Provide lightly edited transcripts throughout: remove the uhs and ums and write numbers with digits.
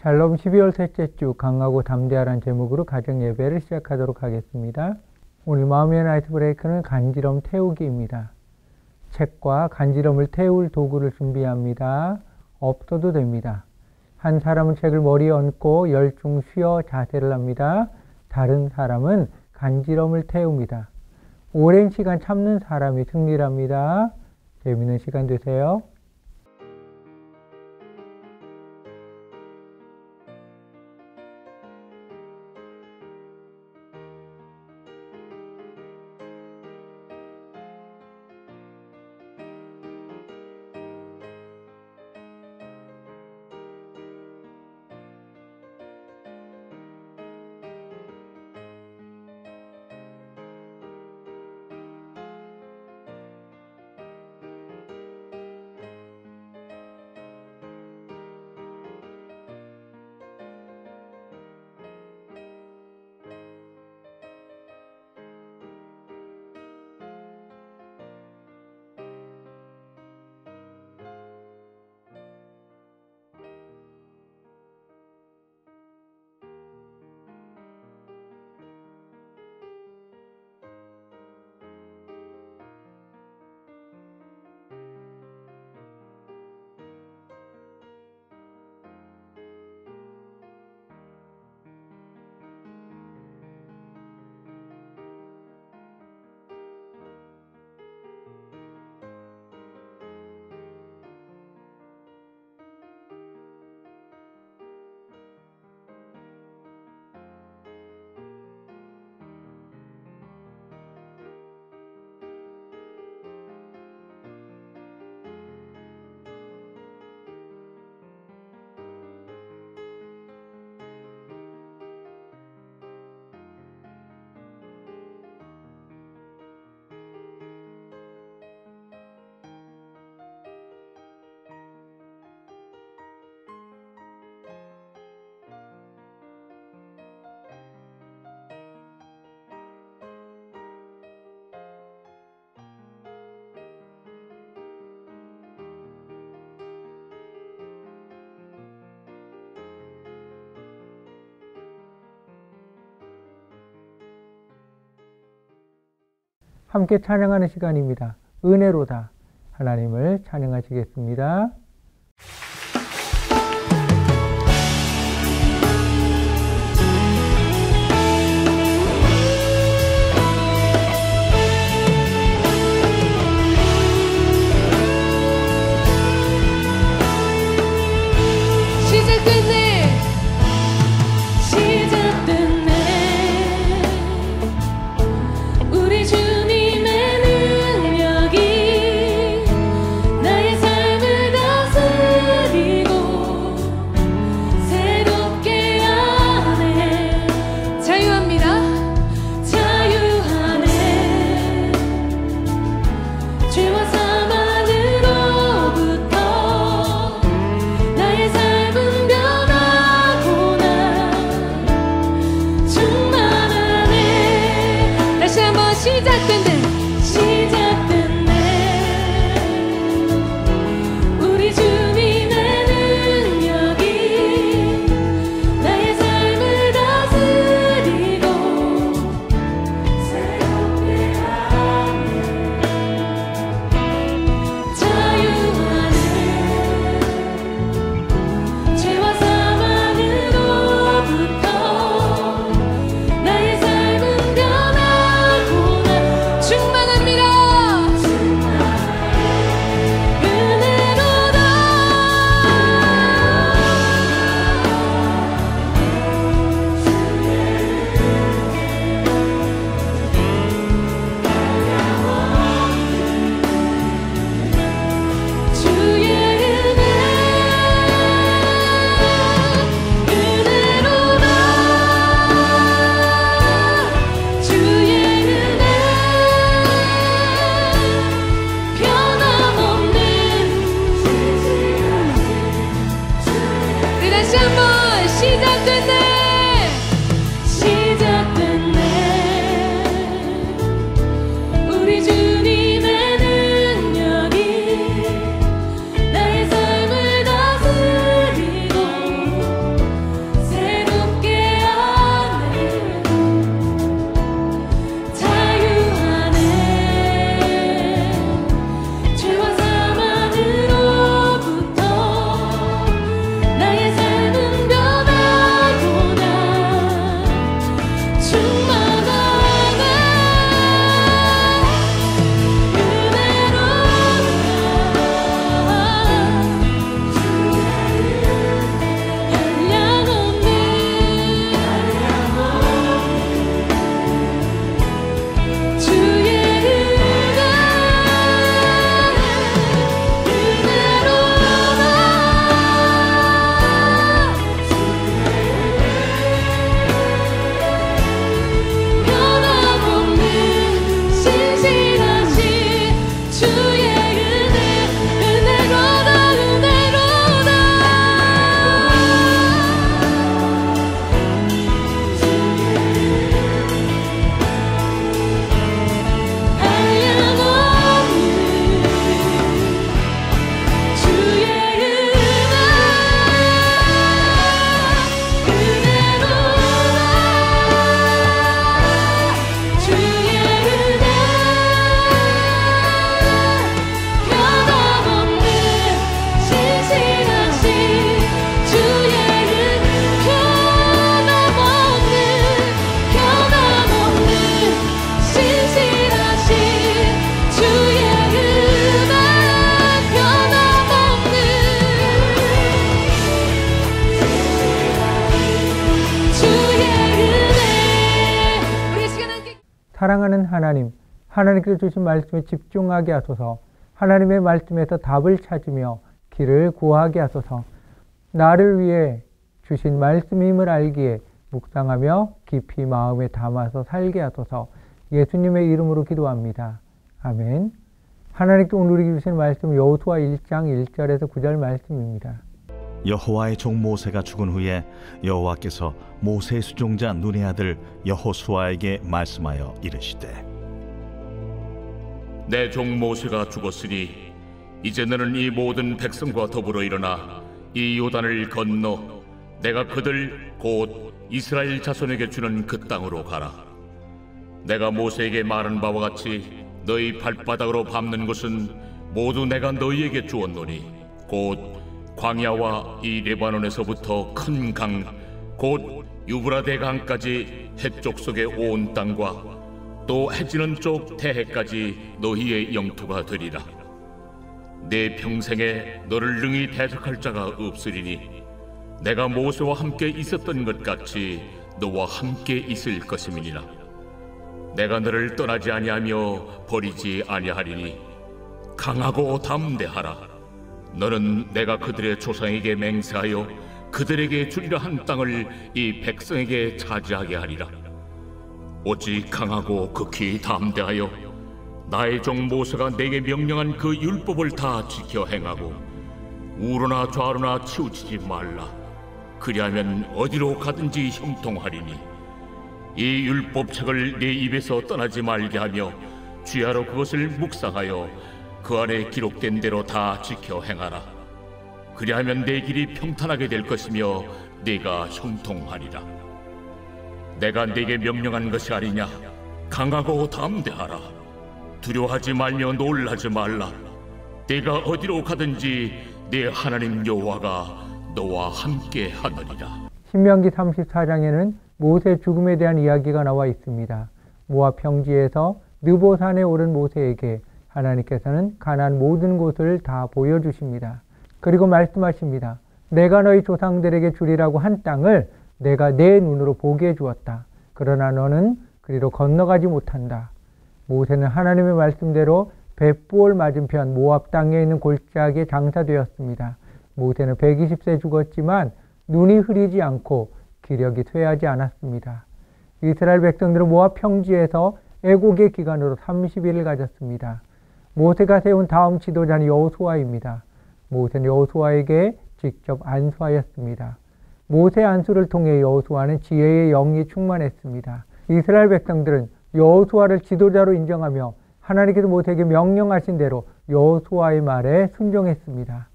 샬롬 12월 셋째 주 강하고 담대하란 제목으로 가정 예배를 시작하도록 하겠습니다. 오늘 마음의 나이트 브레이크는 간지럼 태우기입니다. 책과 간지럼을 태울 도구를 준비합니다. 없어도 됩니다. 한 사람은 책을 머리에 얹고 열중 쉬어 자세를 합니다. 다른 사람은 간지럼을 태웁니다. 오랜 시간 참는 사람이 승리를 합니다. 재미있는 시간 되세요. 함께 찬양하는 시간입니다. 은혜로다. 하나님을 찬양하시겠습니다. 주님의 능력이 나의 삶을 다 사랑하는 하나님, 하나님께서 주신 말씀에 집중하게 하소서. 하나님의 말씀에서 답을 찾으며 길을 구하게 하소서. 나를 위해 주신 말씀임을 알기에 묵상하며 깊이 마음에 담아서 살게 하소서. 예수님의 이름으로 기도합니다. 아멘. 하나님께 오늘 우리에게 주신 말씀 여호수아 1장 1절에서 9절 말씀입니다. 여호와의 종 모세가 죽은 후에 여호와께서 모세의 수종자 눈의 아들 여호수아에게 말씀하여 이르시되 내 종 모세가 죽었으니 이제 너는 이 모든 백성과 더불어 일어나 이 요단을 건너 내가 그들 곧 이스라엘 자손에게 주는 그 땅으로 가라. 내가 모세에게 말한 바와 같이 너희 발바닥으로 밟는 것은 모두 내가 너희에게 주었노니 곧 광야와 이 레바논에서부터 큰 강 곧 유브라데 강까지 해쪽 속의 온 땅과 또 해지는 쪽 태해까지 너희의 영토가 되리라. 내 평생에 너를 능히 대적할 자가 없으리니 내가 모세와 함께 있었던 것 같이 너와 함께 있을 것임이니라. 내가 너를 떠나지 아니하며 버리지 아니하리니 강하고 담대하라. 너는 내가 그들의 조상에게 맹세하여 그들에게 주리라 한 땅을 이 백성에게 차지하게 하리라. 오직 강하고 극히 담대하여 나의 종 모세가 내게 명령한 그 율법을 다 지켜 행하고 우로나 좌로나 치우치지 말라. 그리하면 어디로 가든지 형통하리니 이 율법책을 내 입에서 떠나지 말게 하며 주야로 그것을 묵상하여 그 안에 기록된 대로 다 지켜 행하라. 그리하면 내 길이 평탄하게 될 것이며 네가 형통하리라. 내가 네게 명령한 것이 아니냐. 강하고 담대하라. 두려워하지 말며 놀라지 말라. 네가 어디로 가든지 네 하나님 여호와가 너와 함께 하느니라. 신명기 34장에는 모세 죽음에 대한 이야기가 나와 있습니다. 모압 평지에서 느보산에 오른 모세에게 하나님께서는 가나안 모든 곳을 다 보여주십니다. 그리고 말씀하십니다. 내가 너희 조상들에게 주리라고 한 땅을 내가 내 눈으로 보게 해주었다. 그러나 너는 그리로 건너가지 못한다. 모세는 하나님의 말씀대로 벳부올 맞은편 모압 땅에 있는 골짜기에 장사되었습니다. 모세는 120세 죽었지만 눈이 흐리지 않고 기력이 쇠하지 않았습니다. 이스라엘 백성들은 모압 평지에서 애곡의 기간으로 30일을 가졌습니다. 모세가 세운 다음 지도자는 여호수아입니다. 모세는 여호수아에게 직접 안수하였습니다. 모세 안수를 통해 여호수아는 지혜의 영이 충만했습니다. 이스라엘 백성들은 여호수아를 지도자로 인정하며 하나님께서 모세에게 명령하신 대로 여호수아의 말에 순종했습니다.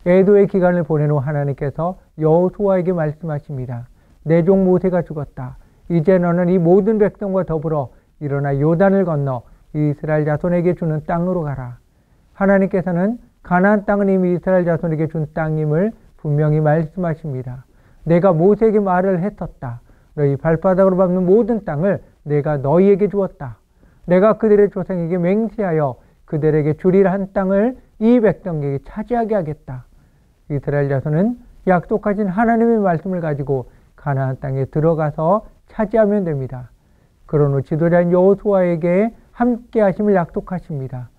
애도의 기간을 보낸 후 하나님께서 여호수아에게 말씀하십니다. 내 종 모세가 죽었다. 이제 너는 이 모든 백성과 더불어 일어나 요단을 건너 이스라엘 자손에게 주는 땅으로 가라. 하나님께서는 가나안 땅은 이미 이스라엘 자손에게 준 땅임을 분명히 말씀하십니다. 내가 모세에게 말을 했었다. 너희 발바닥으로 밟는 모든 땅을 내가 너희에게 주었다. 내가 그들의 조상에게 맹세하여 그들에게 주리라 한 땅을 이 백성에게 차지하게 하겠다. 이스라엘 자손은 약속하신 하나님의 말씀을 가지고 가나안 땅에 들어가서 차지하면 됩니다. 그런 후 지도자인 여호수아에게 함께 하심을 약속하십니다.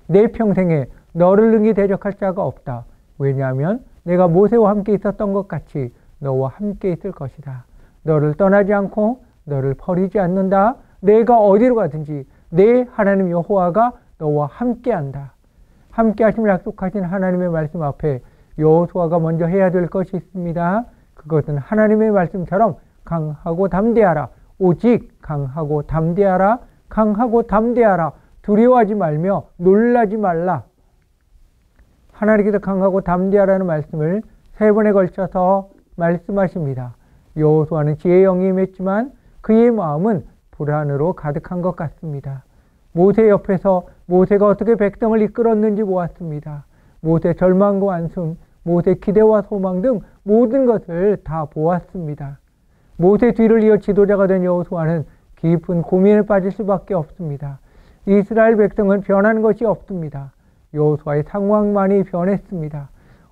내 평생에 너를 능히 대적할 자가 없다. 왜냐하면 내가 모세와 함께 있었던 것 같이 너와 함께 있을 것이다. 너를 떠나지 않고 너를 버리지 않는다. 내가 어디로 가든지 내 하나님 여호와가 너와 함께한다. 함께 하심을 약속하신 하나님의 말씀 앞에 여호수아가 먼저 해야 될 것이 있습니다. 그것은 하나님의 말씀처럼 강하고 담대하라. 오직 강하고 담대하라. 강하고 담대하라. 두려워하지 말며 놀라지 말라. 하나님께서 강하고 담대하라는 말씀을 3번에 걸쳐서 말씀하십니다. 여호수아는 지혜의 영이 임했지만 그의 마음은 불안으로 가득한 것 같습니다. 모세 옆에서 모세가 어떻게 백성을 이끌었는지 보았습니다. 모세 절망과 안숨, 모세 기대와 소망 등 모든 것을 다 보았습니다. 모세 뒤를 이어 지도자가 된 여호수아는 깊은 고민에 빠질 수밖에 없습니다. 이스라엘 백성은 변한 것이 없습니다. 여호수아의 상황만이 변했습니다.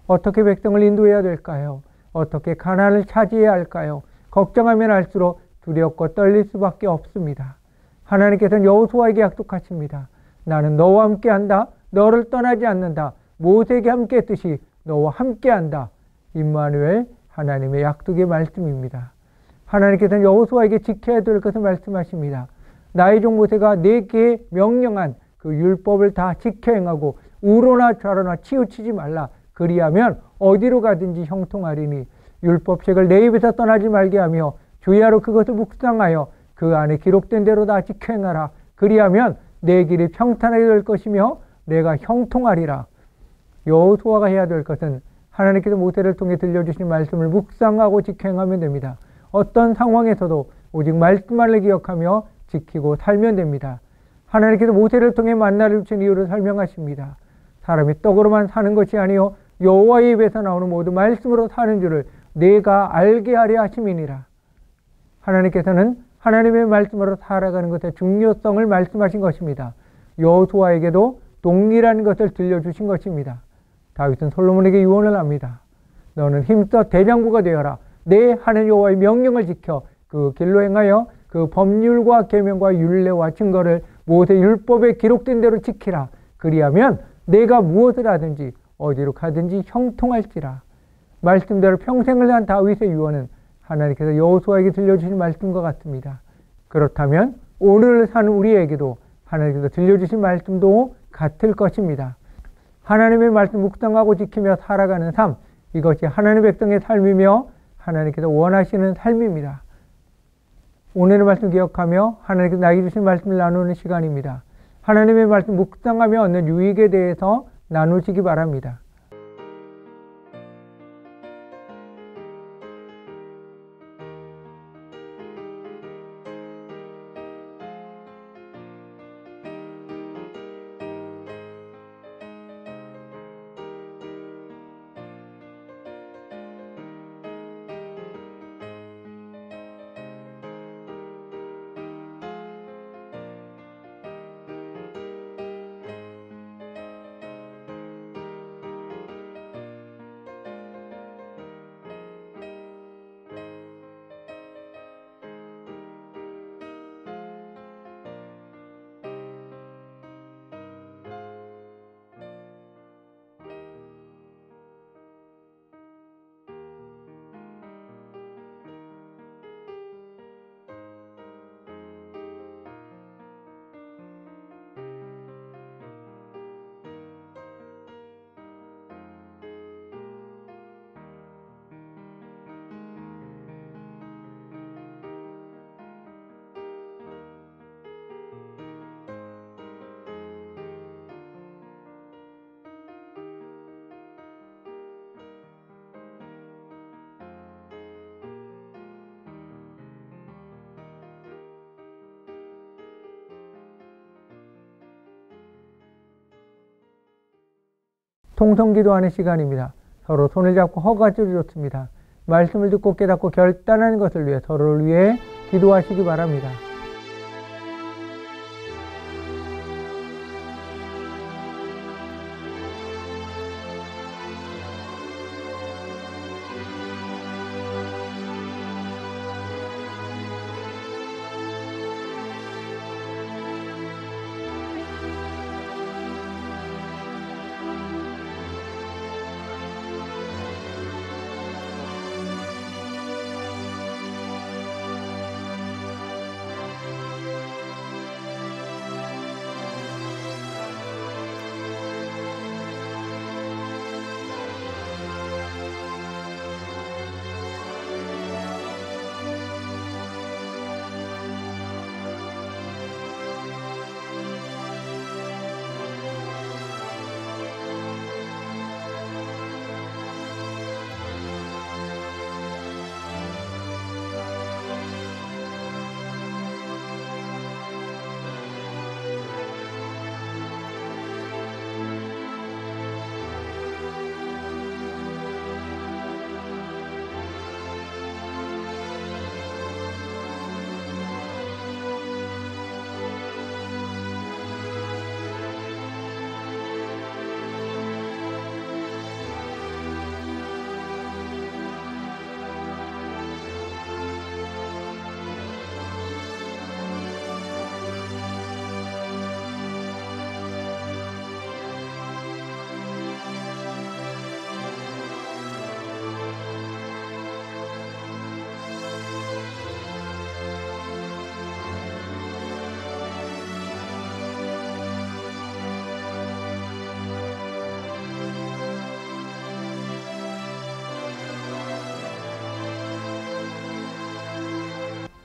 어떻게 백성을 인도해야 될까요? 어떻게 가나안을 차지해야 할까요? 걱정하면 할수록 두렵고 떨릴 수밖에 없습니다. 하나님께서는 여호수아에게 약속하십니다. 나는 너와 함께한다. 너를 떠나지 않는다. 모세에게 함께했듯이 너와 함께한다. 임마누엘, 하나님의 약속의 말씀입니다. 하나님께서는 여호수아에게 지켜야 될 것을 말씀하십니다. 나의 종 모세가 내게 명령한 그 율법을 다 지켜 행하고 우로나 좌로나 치우치지 말라. 그리하면 어디로 가든지 형통하리니 율법책을 내 입에서 떠나지 말게 하며 주야로 그것을 묵상하여 그 안에 기록된 대로 다 지켜 행하라. 그리하면 내 길이 평탄하게 될 것이며 내가 형통하리라. 여호수아가 해야 될 것은 하나님께서 모세를 통해 들려주신 말씀을 묵상하고 지켜 행하면 됩니다. 어떤 상황에서도 오직 말씀만을 기억하며 지키고 살면 됩니다. 하나님께서 모세를 통해 만나를 주신 이유를 설명하십니다. 사람이 떡으로만 사는 것이 아니요 여호와의 입에서 나오는 모든 말씀으로 사는 줄을 내가 알게 하려 하심이니라. 하나님께서는 하나님의 말씀으로 살아가는 것의 중요성을 말씀하신 것입니다. 여호수아에게도 동일한 것을 들려주신 것입니다. 다윗은 솔로몬에게 유언을 합니다. 너는 힘써 대장부가 되어라. 내 하나님 여호와의 명령을 지켜 그 길로 행하여 그 법률과 계명과 율례와 증거를 모세 율법에 기록된 대로 지키라. 그리하면 내가 무엇을 하든지 어디로 가든지 형통할지라. 말씀대로 평생을 한 다윗의 유언은 하나님께서 여호수아에게 들려주신 말씀과 같습니다. 그렇다면 오늘 사는 우리에게도 하나님께서 들려주신 말씀도 같을 것입니다. 하나님의 말씀 묵상하고 지키며 살아가는 삶, 이것이 하나님의 백성의 삶이며 하나님께서 원하시는 삶입니다. 오늘의 말씀 기억하며 하나님께서 나에게 주신 말씀을 나누는 시간입니다. 하나님의 말씀 묵상하며 얻는 유익에 대해서 나누시기 바랍니다. 통성기도하는 시간입니다. 서로 손을 잡고 허가지로 좋습니다. 말씀을 듣고 깨닫고 결단하는 것을 위해 서로를 위해 기도하시기 바랍니다.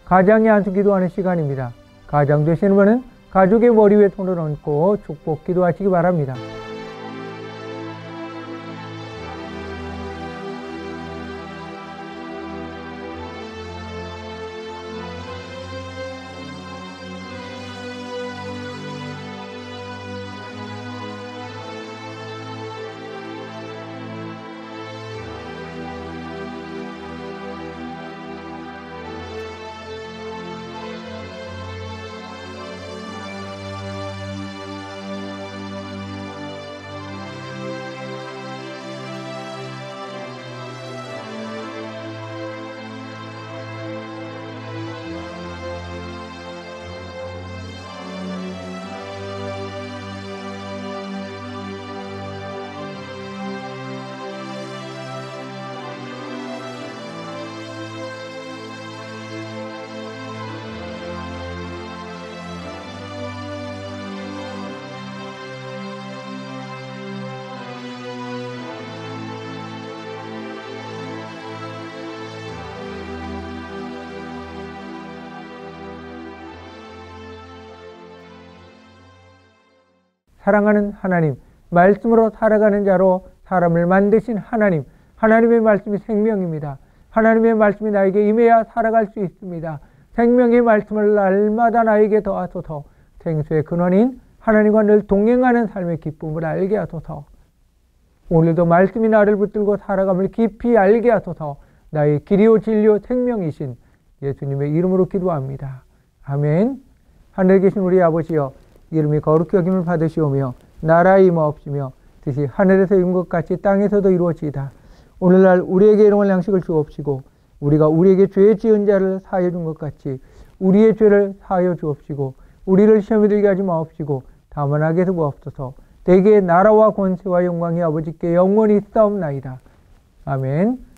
가장이 안수 기도하는 시간입니다. 가장 되시는 분은 가족의 머리 위에 손을 얹고 축복 기도하시기 바랍니다. 사랑하는 하나님, 말씀으로 살아가는 자로 사람을 만드신 하나님, 하나님의 말씀이 생명입니다. 하나님의 말씀이 나에게 임해야 살아갈 수 있습니다. 생명의 말씀을 날마다 나에게 더하소서. 생수의 근원인 하나님과 늘 동행하는 삶의 기쁨을 알게 하소서. 오늘도 말씀이 나를 붙들고 살아감을 깊이 알게 하소서. 나의 길이요 진리요 생명이신 예수님의 이름으로 기도합니다. 아멘. 하늘에 계신 우리 아버지여, 이름이 거룩히 여김을 받으시오며 나라의 임하옵시며 뜻이 하늘에서 이룬 것 같이 땅에서도 이루어지이다. 오늘날 우리에게 일용할 양식을 주옵시고 우리가 우리에게 죄 지은 자를 사하여 준 것 같이 우리의 죄를 사하여 주옵시고 우리를 시험에 들게 하지 마옵시고 다만 악에서 구하옵소서. 대개의 나라와 권세와 영광이 아버지께 영원히 있사옵나이다. 아멘.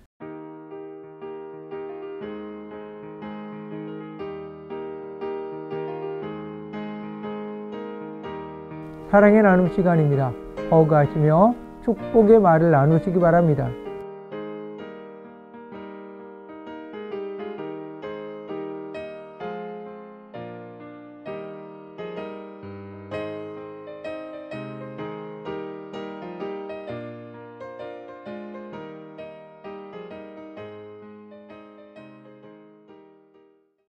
사랑의 나눔 시간입니다. 허가하시며 축복의 말을 나누시기 바랍니다.